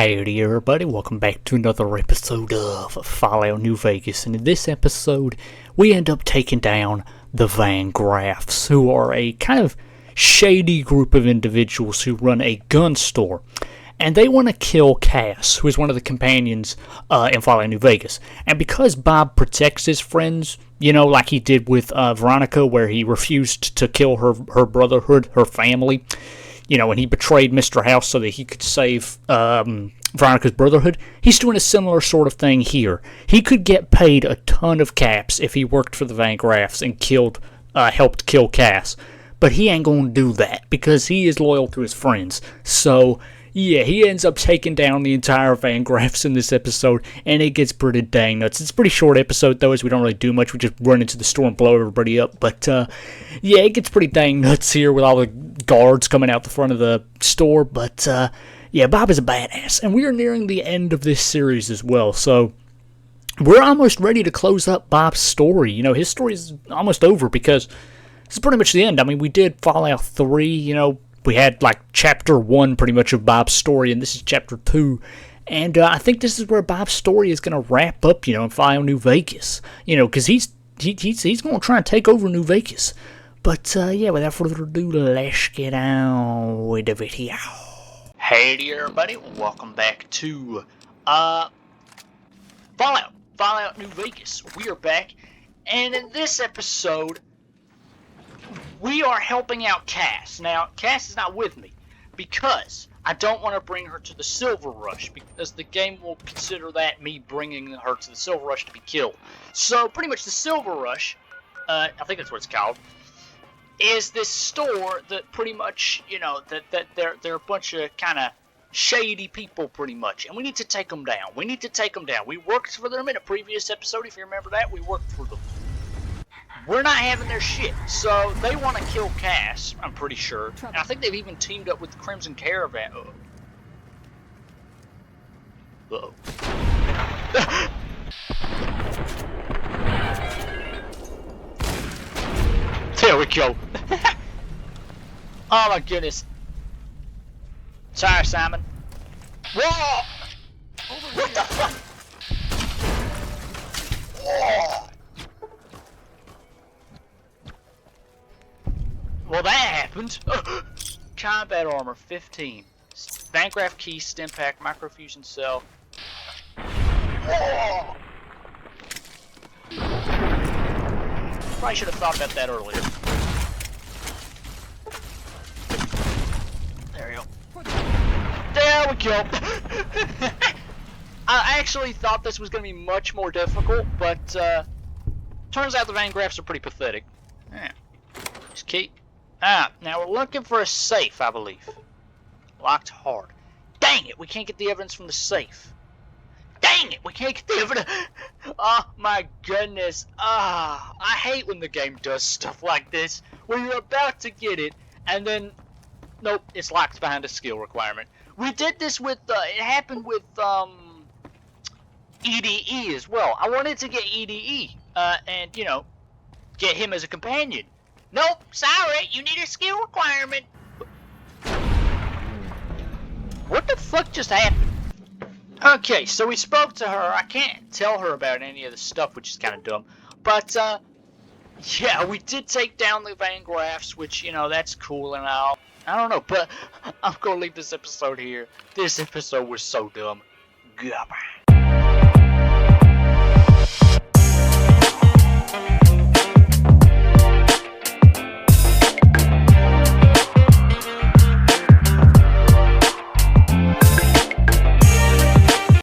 Howdy everybody, welcome back to another episode of Fallout New Vegas, and in this episode we end up taking down the Graffs, who are a kind of shady group of individuals who run a gun store, and they want to kill Cass, who is one of the companions in Fallout New Vegas. And because Bob protects his friends, you know, like he did with Veronica, where he refused to kill her brotherhood, her family, you know, when he betrayed Mr. House so that he could save Veronica's brotherhood, he's doing a similar sort of thing here. He could get paid a ton of caps if he worked for the Graffs and helped kill Cass, but he ain't gonna do that because he is loyal to his friends. So yeah, he ends up taking down the entire Graffs in this episode, and it gets pretty dang nuts. It's a pretty short episode, though, as we don't really do much. We just run into the store and blow everybody up. But, yeah, it gets pretty dang nuts here with all the guards coming out the front of the store. But, yeah, Bob is a badass. And we are nearing the end of this series as well. So we're almost ready to close up Bob's story. You know, his story is almost over because this is pretty much the end. I mean, we did Fallout 3, you know. We had, like, Chapter 1 pretty much of Bob's story, and this is Chapter 2. And I think this is where Bob's story is going to wrap up, you know, in Fallout New Vegas. You know, because he's going to try and take over New Vegas. But, yeah, without further ado, let's get on with the video. Hey there, everybody. Welcome back to Fallout New Vegas. We are back, and in this episode, we are helping out Cass. Now, Cass is not with me because I don't want to bring her to the Silver Rush, because the game will consider that me bringing her to the Silver Rush to be killed. So, pretty much the Silver Rush, I think that's what it's called, is this store that pretty much, you know, that they're a bunch of kind of shady people, pretty much, and we need to take them down. We need to take them down. We worked for them in a previous episode, if you remember that. We worked for them. We're not having their shit, so they want to kill Cass, I'm pretty sure. And I think they've even teamed up with the Crimson Caravan. Uh-oh. There we go. Oh my goodness. Sorry, Simon. Whoa! What the fuck? Whoa! Well, that happened. Combat armor 15. Vangraff key, stim pack, microfusion cell. Oh! Probably should have thought about that earlier. There we go. There we go. I actually thought this was going to be much more difficult, but turns out the Vangraffs are pretty pathetic. Yeah. Just keep. Now we're looking for a safe, I believe. Locked hard. Dang it, we can't get the evidence from the safe. Dang it, we can't get the evidence. Oh my goodness. I hate when the game does stuff like this, where you're about to get it, and then, nope, it's locked behind a skill requirement. We did this with, it happened with, EDE as well. I wanted to get EDE, and, you know, get him as a companion. Nope, sorry, you need a skill requirement. What the fuck just happened? Okay, so we spoke to her. I can't tell her about any of the stuff, which is kind of dumb. But, yeah, we did take down the Graffs, which, you know, that's cool and all. I don't know, but I'm gonna leave this episode here. This episode was so dumb. Goodbye.